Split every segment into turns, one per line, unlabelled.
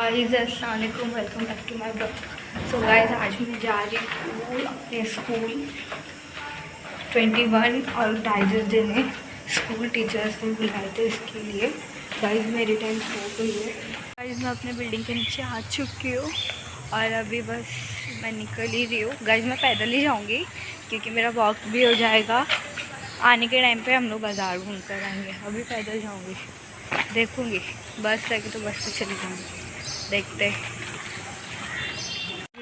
Guys अस्सलाम वालेकुम, welcome back to my blog. So guys आज मैं जा रही हूँ अपने स्कूल 21 और डाइजेस्ट देने। स्कूल टीचर्स ने बुलाए थे इसके लिए। गाइस मेरी टाइम हो गई है। गाइस मैं अपने बिल्डिंग के नीचे आ चुकी हूँ और अभी बस मैं निकल ही रही हूँ। गाइस मैं पैदल ही जाऊँगी क्योंकि मेरा वॉक भी हो जाएगा। आने के टाइम पे हम लोग बाज़ार घूम कर आएंगे। अभी पैदल जाऊँगी, देखूँगी बस लगी तो बस से चली जाऊँगी, देखते हैं।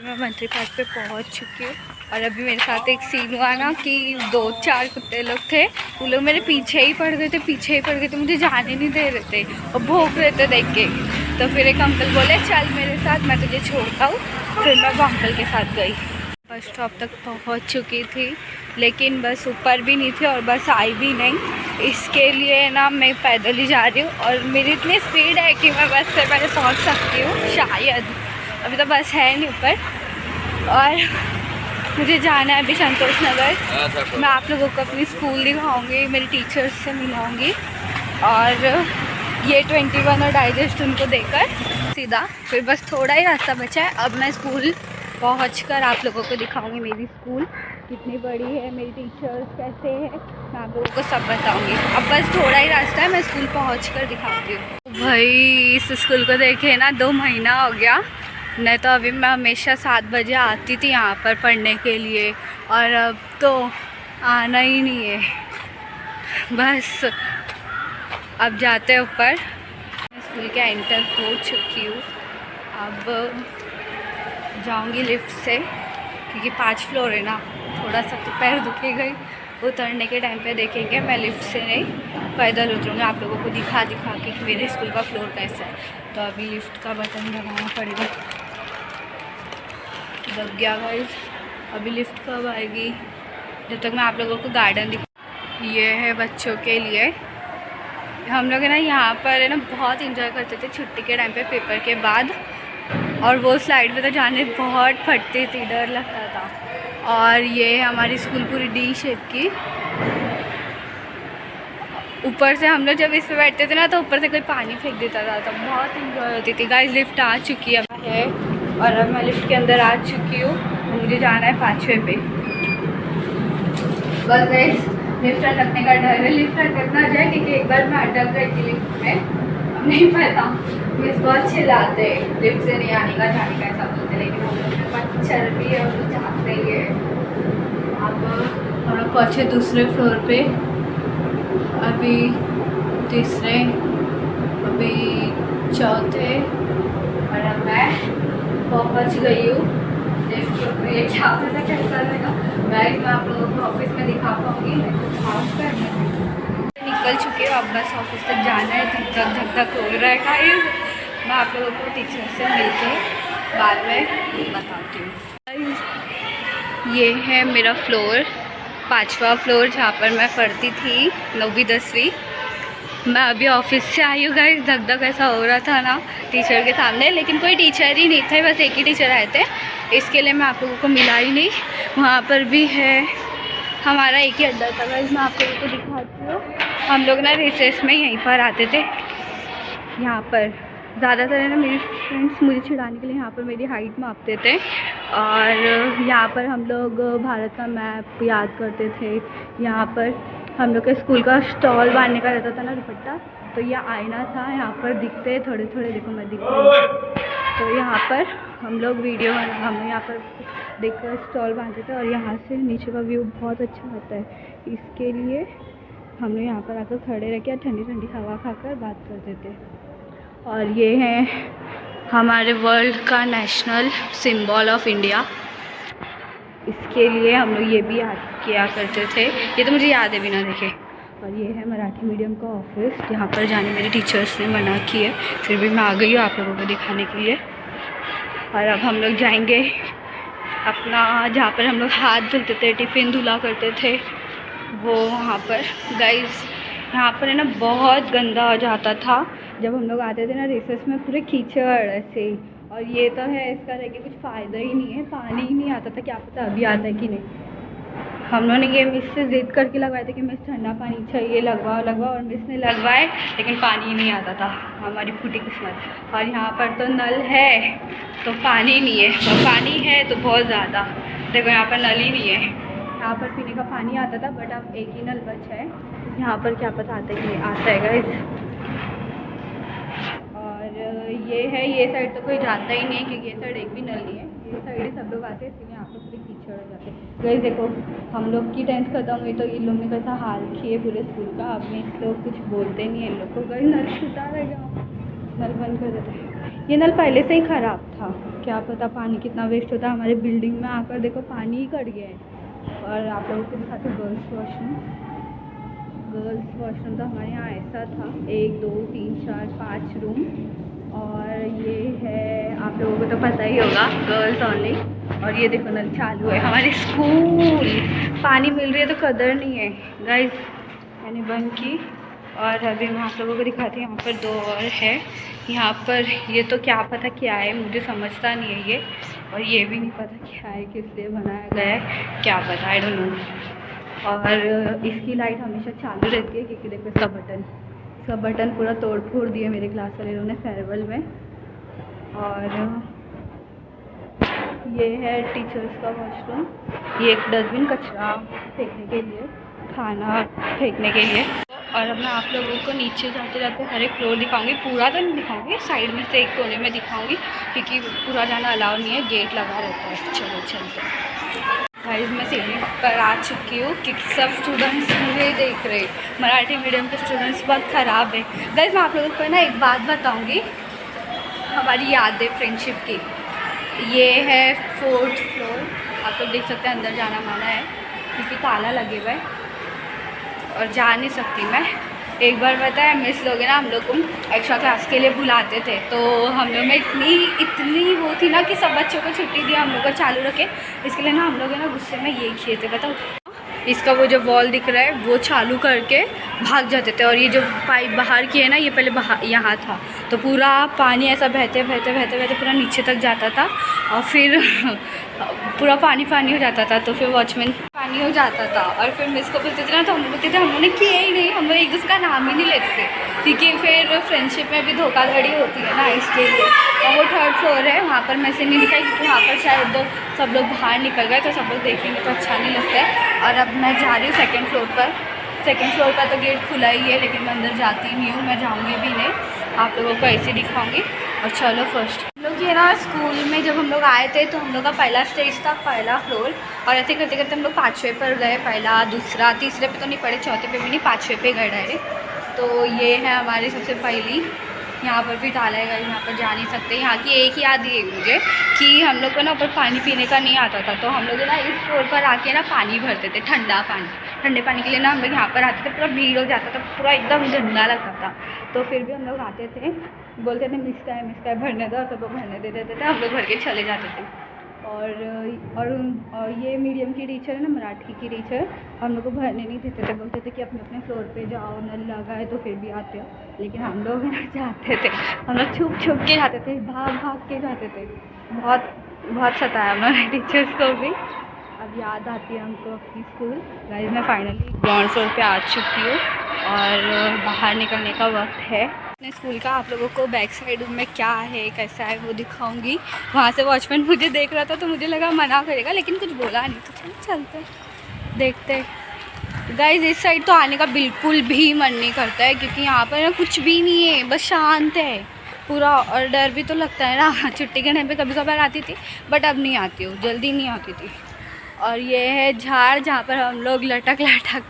मैं मंत्री पार्क पे पहुंच चुकी हूँ और अभी मेरे साथ एक सीन हुआ ना कि 2-4 कुत्ते लोग थे, वो लोग मेरे पीछे ही पड़ गए थे, मुझे जाने नहीं दे रहे थे और भौंक रहे थे देख के। तो फिर एक अंकल बोले चल मेरे साथ, मैं तुझे छोड़ता हूँ। फिर मैं वो अंकल के साथ गई। बस स्टॉप तक पहुँच चुकी थी लेकिन बस ऊपर भी नहीं थी और बस आई भी नहीं। इसके लिए ना मैं पैदल ही जा रही हूँ और मेरी इतनी स्पीड है कि मैं बस से पहले पहुँच सकती हूँ शायद। अभी तो बस है नहीं ऊपर और मुझे जाना है अभी संतोष नगर। मैं आप लोगों को अपनी स्कूल दिखाऊंगी, मेरी टीचर्स से मिलाऊंगी और ये 21 और डाइजेस्ट उनको देकर सीधा फिर बस थोड़ा ही रास्ता बचा है। अब मैं स्कूल पहुंचकर आप लोगों को दिखाऊंगी मेरी स्कूल कितनी बड़ी है, मेरी टीचर्स कैसे हैं, मैं आप लोगों को सब बताऊंगी। अब बस थोड़ा ही रास्ता है, मैं स्कूल पहुंचकर दिखाती हूँ। भाई इस स्कूल को देखे ना 2 महीना हो गया, नहीं तो अभी मैं हमेशा 7 बजे आती थी यहाँ पर पढ़ने के लिए और अब तो आना ही नहीं है। बस अब जाते हैं ऊपर। स्कूल के एंटर हो चुकी हूँ। अब जाऊँगी लिफ्ट से क्योंकि 5 फ्लोर है ना, थोड़ा सा तो पैर दुखेगा ही। उतरने के टाइम पे देखेंगे, मैं लिफ्ट से नहीं पैदल उतरूँगी, आप लोगों को दिखा के कि मेरे स्कूल का फ्लोर कैसा है। तो अभी लिफ्ट का बटन दबाना पड़ेगा। दब गया गाइस। अभी लिफ्ट कब आएगी, जब तक मैं आप लोगों को गार्डन दिखा। ये है बच्चों के लिए। हम लोग है ना यहाँ पर है ना बहुत इंजॉय करते थे छुट्टी के टाइम पे, पेपर के बाद। और वो स्लाइड पे तो जाने बहुत फटती थी, डर लगता था। और ये है हमारी स्कूल पूरी डी शेप की। ऊपर से हम लोग जब इस पे बैठते थे ना तो ऊपर से कोई पानी फेंक देता था, तो बहुत इंजॉय होती थी। गाइस लिफ्ट आ चुकी है और अब मैं लिफ्ट के अंदर आ चुकी हूँ। मुझे जाना है 5वें पे। बस गाइस लिफ्ट अटकने का डर है, लिफ्ट अटक ना जाए क्योंकि एक बार मैं अटक गई थी लिफ्ट में। अब नहीं पता, मिस बहुत चिल्लाते हैं लिफ्ट से नहीं आने का, जाने का ऐसा बोलते, लेकिन हम लोग के पास चल रही है, हम लोग चाहते ही है। अब हम लोग पहुँचे दूसरे फ्लोर पे, अभी तीसरे, अभी चौथे और अब मैं पहुँच गई हूँ। ये क्या पता कैसा रहेगा। गाइस मैं आप लोगों को ऑफिस में दिखा पाऊँगी, निकल चुके हो। अब बस ऑफिस तक जाना है, धक धक हो रहा है गाइस। मैं आप लोगों को टीचर से मिलके बाद में बताती हूँ। ये है मेरा फ्लोर, 5वां फ्लोर जहाँ पर मैं पढ़ती थी 9वीं 10वीं। मैं अभी ऑफिस से आई हूँ गाइस। धक धक ऐसा हो रहा था ना टीचर के सामने, लेकिन कोई टीचर ही नहीं थे, बस एक ही टीचर आए थे, इसके लिए मैं आप लोगों को मिला ही नहीं। वहाँ पर भी है, हमारा एक ही अड्डा था गाइस। मैं आप लोगों को दिखाती हूँ। हम लोग ना रिसेस में यहीं पर आते थे। यहाँ पर ज़्यादातर है ना मेरी फ्रेंड्स मुझे छिड़ाने के लिए यहाँ पर मेरी हाइट मापते थे और यहाँ पर हम लोग भारत का मैप याद करते थे। यहाँ पर हम लोग के स्कूल का स्टॉल बांधने का रहता था ना दुपट्टा, तो यह आईना था, यहाँ पर दिखते थोड़े थोड़े, देखो मैं दिखती हूँ। तो यहाँ पर हम लोग वीडियो हम यहाँ पर देखकर स्टॉल बांधते थे और यहाँ से नीचे का व्यू बहुत अच्छा आता है। इसके लिए हम लोग यहाँ पर आकर खड़े रह के ठंडी ठंडी हवा खाकर बात करते थे। और ये है हमारे वर्ल्ड का नेशनल सिंबल ऑफ इंडिया, इसके लिए हम लोग ये भी याद किया करते थे। ये तो मुझे याद है बिना देखे। और ये है मराठी मीडियम का ऑफिस, जहाँ पर जाने मेरे टीचर्स ने मना की है, फिर भी मैं आ गई हूँ आप लोगों को दिखाने के लिए। और अब हम लोग जाएंगे अपना, जहाँ पर हम लोग हाथ धुलते थे, टिफ़िन धुला करते थे, वो वहाँ पर। गाइस यहाँ पर है ना बहुत गंदा हो जाता था जब हम लोग आते थे ना रिसेस में, पूरे कीचड़ ऐसे। और ये तो है, इसका रह के कुछ फ़ायदा ही नहीं है, पानी ही नहीं आता था, क्या पता अभी आता है कि नहीं। हम लोगों ने ये मिस से ज़िद करके लगवाए थे कि मिस ठंडा पानी चाहिए, लगवाओ, और मिस ने लगवाए लेकिन पानी नहीं आता था। हमारी फूटी किस्मत। और यहाँ पर तो नल है तो पानी नहीं है, और पानी है तो बहुत ज़्यादा। देखो यहाँ पर नल ही नहीं है। यहाँ पर पीने का पानी आता था बट अब एक ही नल बचा है। यहाँ पर क्या पता आता है कि नहीं आता है गाइस। और ये है, ये साइड तो कोई जाता ही नहीं है क्योंकि ये साइड एक भी नल नहीं है। ये साइड ही सब लोग आते हैं, इसलिए यहाँ पर पूरे कीचड़ हो जाते हैं। गाइस देखो, हम लोग की 10th खत्म हुई तो इन लोग ने कैसा हाल किए पूरे स्कूल का। अब में इस लोग कुछ बोलते नहीं है इन लोग को। गाइस नल छूटा रहेगा, नल बंद कर देते हैं। ये नल पहले से ही ख़राब था, क्या पता पानी कितना वेस्ट होता है। हमारे बिल्डिंग में आकर देखो पानी ही कट गया है। और आप लोगों को दिखाते गर्ल्स वॉशरूम। गर्ल्स वॉशरूम तो हमारे यहाँ ऐसा था, 1 2 3 4 5 रूम। और ये है, आप लोगों को तो पता ही होगा, गर्ल्स ओनली। और ये देखो नल चालू है। हमारे स्कूल पानी मिल रही है तो कदर नहीं है गाइस, मैंने बंद की। और अभी मैं आप लोगों को दिखाती हूँ, यहाँ पर 2 और है। यहाँ पर ये तो क्या पता क्या है, मुझे समझता नहीं है ये। और ये भी नहीं पता क्या है, किस लिए बनाया गया है, क्या पता, आई डोंट नो। और इसकी लाइट हमेशा चालू रहती है क्योंकि देखो इसका बटन पूरा तोड़ फोड़ दिया मेरे क्लास वाले लोगों ने फेयरवेल में। और ये है टीचर्स का वॉशरूम। ये एक डस्टबिन, कचरा फेंकने के लिए, खाना फेंकने के लिए। और अब मैं आप लोगों को नीचे जाते जाते हर एक फ्लोर दिखाऊंगी। पूरा तो नहीं दिखाऊंगी, साइड में से एक कोने में दिखाऊंगी क्योंकि पूरा जाना अलाउ नहीं है, गेट लगा रहता है। चलो चलते। गाइस मैं सीढ़ी पर आ चुकी हूँ क्योंकि सब स्टूडेंट्स मुझे देख रहे। मराठी मीडियम के स्टूडेंट्स बहुत ख़राब है। गाइस मैं आप लोगों को ना एक बात बताऊँगी, हमारी यादें फ्रेंडशिप की। ये है 4th फ्लोर, आप लोग देख सकते हैं। अंदर जाना माना है क्योंकि ताला लगे हुआ है और जा नहीं सकती मैं। एक बार पता है मिस लोग ना हम लोग को एक्स्ट्रा क्लास के लिए बुलाते थे, तो हम लोग में इतनी वो थी ना कि सब बच्चों को छुट्टी दी, हम लोग को चालू रखे। इसके लिए ना हम लोग ना गुस्से में ये किए थे, बताओ। इसका वो जो वॉल दिख रहा है वो चालू करके भाग जाते थे। और ये जो पाइप बाहर की है ना, ये पहले बाहर यहाँ था, तो पूरा पानी ऐसा बहते पूरा नीचे तक जाता था। और फिर पूरा पानी हो जाता था, तो फिर वॉचमैन पानी हो जाता था। और फिर मिस को बोलते थे ना, तो हम बोलते थे हम लोगों ने किया ही नहीं, हम लोग एक दूसरे का नाम ही नहीं लेते थे क्योंकि फिर फ्रेंडशिप में भी धोखाधड़ी होती है ना, इसके लिए। और वो 3rd फ्लोर है, वहाँ पर मैं से नहीं दिखाई क्योंकि वहाँ पर शायद सब लोग बाहर निकल गए, तो सब लोग देखेंगे तो अच्छा नहीं लगता है। और अब मैं जा रही हूँ 2nd फ्लोर पर। 2nd फ्लोर पर तो गेट खुला ही है लेकिन मैं अंदर जाती नहीं हूँ, मैं जाऊँगी भी नहीं, आप लोगों को ऐसे दिखाऊँगी। और चलो फर्स्ट हम लोग ये ना स्कूल में जब हम लोग आए थे तो हम लोग का पहला स्टेज था, पहला फ्लोर। और ऐसे करते करते हम लोग 5वें पर गए, पहला, दूसरा, तीसरे पे तो नहीं पढ़े, 4थे पे भी नहीं, 5वें पे गए डायरेक्ट। तो ये है हमारी सबसे पहली। यहाँ पर भी ताला है, यहाँ पर जा नहीं सकते। यहाँ की एक याद है मुझे कि हम लोग को ना ऊपर पानी पीने का नहीं आता था, तो हम लोग ना इस फ्लोर पर आके ना पानी भरते थे, ठंडा पानी। ठंडे पानी के लिए ना हम लोग यहाँ पर आते थे, पूरा भीड़ हो जाता था, पूरा एकदम गंदा लगता था। तो फिर भी हम लोग आते थे, बोलते थे मिस का है भरने दो, सब लोग भरने दे देते थे, हम लोग भर के चले जाते थे। और ये मीडियम की टीचर है ना, मराठी की टीचर, हम लोग को भरने नहीं देते थे, बोलते थे कि अपने अपने फ्लोर पे जाओ, नल लगा है तो फिर भी आते हो। लेकिन हम लोग ना जाते थे, हम लोग छुप के जाते थे, भाग के जाते थे। बहुत सताया हमारे टीचर्स को भी। अब याद आती है हमको अपनी स्कूल। गाइस मैं फाइनली ग्राउंड फ्लोर पे आ चुकी हूँ और बाहर निकलने का वक्त है अपने स्कूल का। आप लोगों को बैक साइड में क्या है, कैसा है वो दिखाऊंगी। वहाँ से वॉचमैन मुझे देख रहा था तो मुझे लगा मना करेगा, लेकिन कुछ बोला नहीं, तो चलो चलते देखते। गाइस इस साइड तो आने का बिल्कुल भी मन नहीं करता है क्योंकि यहाँ पर ना कुछ भी नहीं है, बस शांत है पूरा। और डर भी तो लगता है ना, छुट्टी के टाइम पे कभी कभार आती थी बट अब नहीं आती हूँ, जल्दी नहीं आती थी। और ये है झाड़ जहाँ पर हम लोग लटक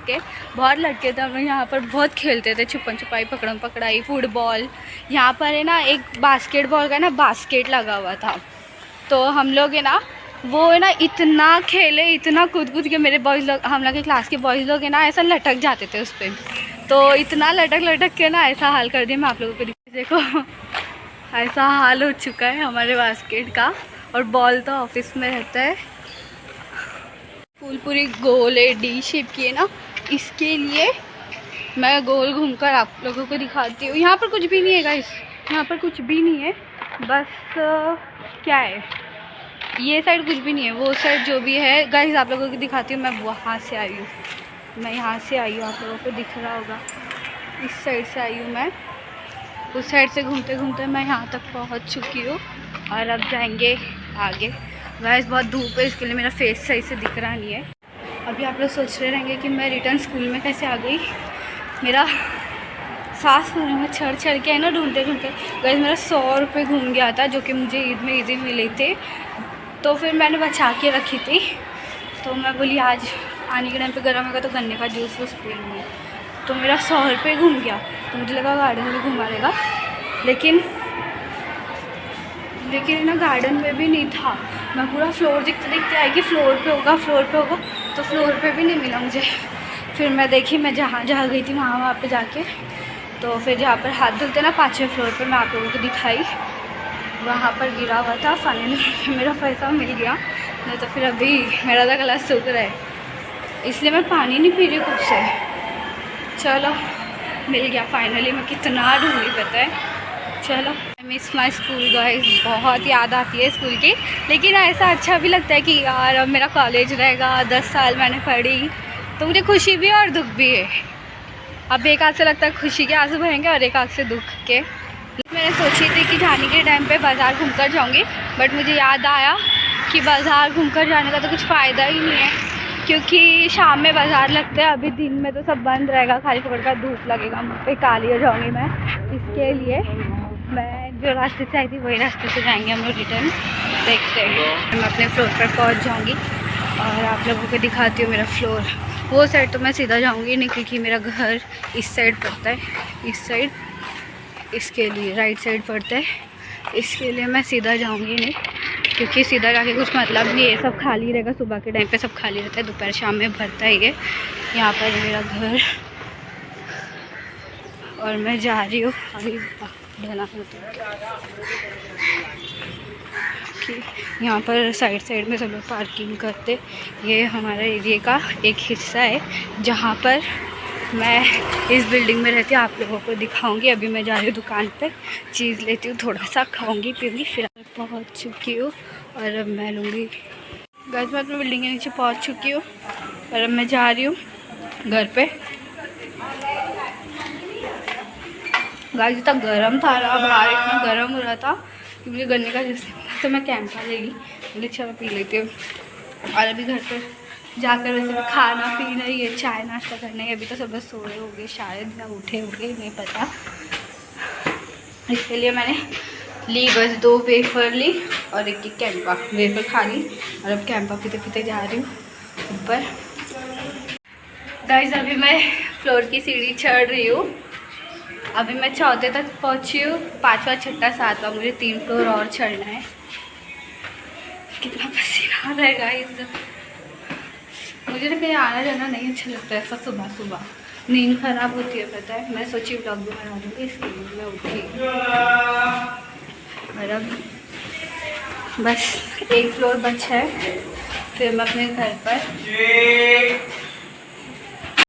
के बहुत लटके थे। हम लोग यहाँ पर बहुत खेलते थे, छुपन छुपाई, पकड़म पकड़ाई, फुटबॉल। यहाँ पर है ना एक बास्केटबॉल का ना बास्केट लगा हुआ था, तो हम लोग है ना वो है ना इतना खेले, इतना कूद के मेरे बॉयज़ लोग, हम लोग के क्लास के बॉयज़ लोग है ना ऐसा लटक जाते थे उस पर। तो इतना लटक के ना ऐसा हाल कर दिया। मैं आप लोगों को देखो ऐसा हाल हो चुका है हमारे बास्केट का। और बॉल तो ऑफिस में रहता है। फूल पूरी गोल है, डी शेप की है ना, इसके लिए मैं गोल घूमकर आप लोगों को दिखाती हूँ। यहाँ पर कुछ भी नहीं है गाइस, यहाँ पर कुछ भी नहीं है, बस क्या है ये साइड कुछ भी नहीं है, वो साइड जो भी है गाइस आप लोगों को दिखाती हूँ। मैं वहाँ से आई हूँ, मैं यहाँ से आई हूँ, आप लोगों को दिख रहा होगा। इस साइड से आई हूँ मैं, उस साइड से घूमते घूमते मैं यहाँ तक पहुँच चुकी हूँ। और अब जाएंगे आगे। गाइस बहुत धूप है, इसके लिए मेरा फेस सही से दिख रहा नहीं है। अभी आप लोग सोच रहे रहेंगे कि मैं रिटर्न स्कूल में कैसे आ गई। मेरा सांस पूरे में चढ़ के है ना, ढूंढते ढूंढते गाइस मेरा 100 रुपये घूम गया था, जो कि मुझे ईद में ईदी मिले थे। तो फिर मैंने बचा के रखी थी, तो मैं बोली आज आने के टाइम पे गर्म होगा तो गन्ने का जूस वूस पी लूँगी। तो मेरा 100 रुपये घूम गया। तो मुझे लगा गार्डन में घुमा रहेगा, लेकिन ना गार्डन में भी नहीं था। मैं पूरा फ्लोर दिखते दिखते आई कि फ्लोर पे होगा, तो फ्लोर पे भी नहीं मिला मुझे। फिर मैं देखी, मैं जहाँ गई थी वहाँ पे जाके, तो फिर जहाँ पर हाथ धुलते ना 5वें फ्लोर पे, मैं आप लोगों को दिखाई, वहाँ पर गिरा हुआ था। फाइनली मेरा पैसा मिल गया, नहीं तो फिर अभी मेरा तो गला सूख रहा है, इसलिए मैं पानी नहीं पी रही खुद से। चलो मिल गया फाइनली। मैं कितना ढूंढी पता है। चलो मिस माई स्कूल गाइस, बहुत याद आती है स्कूल की, लेकिन ऐसा अच्छा भी लगता है कि यार अब मेरा कॉलेज रहेगा, 10 साल मैंने पढ़ी, तो मुझे खुशी भी है और दुख भी है। अब एक हाथ से लगता है खुशी के आंसू बहेंगे और एक हाथ से दुख के। मैंने सोची थी कि जाने के टाइम पे बाज़ार घूमकर जाऊंगी, बट मुझे याद आया कि बाज़ार घूमकर जाने का तो कुछ फ़ायदा ही नहीं है, क्योंकि शाम में बाज़ार लगते हैं, अभी दिन में तो सब बंद रहेगा, खाली पकड़ कर धूप लगेगा, मुझ पर काली हो जाऊँगी मैं। इसके लिए मैं जो रास्ते से आई थी वही रास्ते से जाएंगे हम लोग रिटर्न। देखते हैं, मैं अपने फ्लोर पर पहुंच जाऊंगी और आप लोगों को दिखाती हूँ मेरा फ्लोर। वो साइड तो मैं सीधा जाऊंगी नहीं, क्योंकि मेरा घर इस साइड पड़ता है, इस साइड, इसके लिए राइट साइड पड़ता है, इसके लिए मैं सीधा जाऊंगी नहीं, क्योंकि सीधा जाके कुछ मतलब नहीं है, सब खाली रहेगा। सुबह के टाइम पे सब खाली रहता है, दोपहर शाम में भरता है ये। यहाँ पर मेरा घर और मैं जा रही हूँ अभी कि यहाँ पर साइड में सब लोग पार्किंग करते। ये हमारे एरिया का एक हिस्सा है जहाँ पर मैं इस बिल्डिंग में रहती हूँ। आप लोगों को दिखाऊंगी। अभी मैं जा रही हूँ दुकान पे, चीज़ लेती हूँ, थोड़ा सा खाऊंगी पीऊँगी, फिर पहुँच चुकी हूँ और अब मैं लूँगी। गाइस मैं अपनी बिल्डिंग के नीचे पहुँच चुकी हूँ और अब मैं जा रही हूँ घर पे। गाइस इतना गर्म था ना, बाहर इतना गर्म हो रहा था कि मुझे गन्ने का जूस तो मैं कैंपा लेगी, मुझे अच्छा पी लेती हूँ। और अभी घर पर जाकर वैसे भी खाना पीना, ये चाय नाश्ता करना है। अभी तो सब बस सोए हो गए शायद, या उठे होंगे, नहीं पता। इसके लिए मैंने ली बस 2 वेफर ली और एक कैंपा। वेफर खा ली और अब कैंपा पीते पीते जा रही हूँ ऊपर। गाइस अभी मैं फ्लोर की सीढ़ी चढ़ रही हूँ। अभी मैं 4थे तक पहुँची हूँ, 5वां 6वां 7वां, मुझे 3 फ्लोर और चढ़ना है। कितना पसीना आ रहा है गाइस। मुझे ना कहीं आना जाना नहीं अच्छा लगता है, ऐसा सुबह सुबह नींद खराब होती है पता है। मैं सोची ब्लॉग भी बना दूँगी, इसके लिए मैं उठी। और अब बस 1 फ्लोर बचा है, फिर मैं अपने घर पर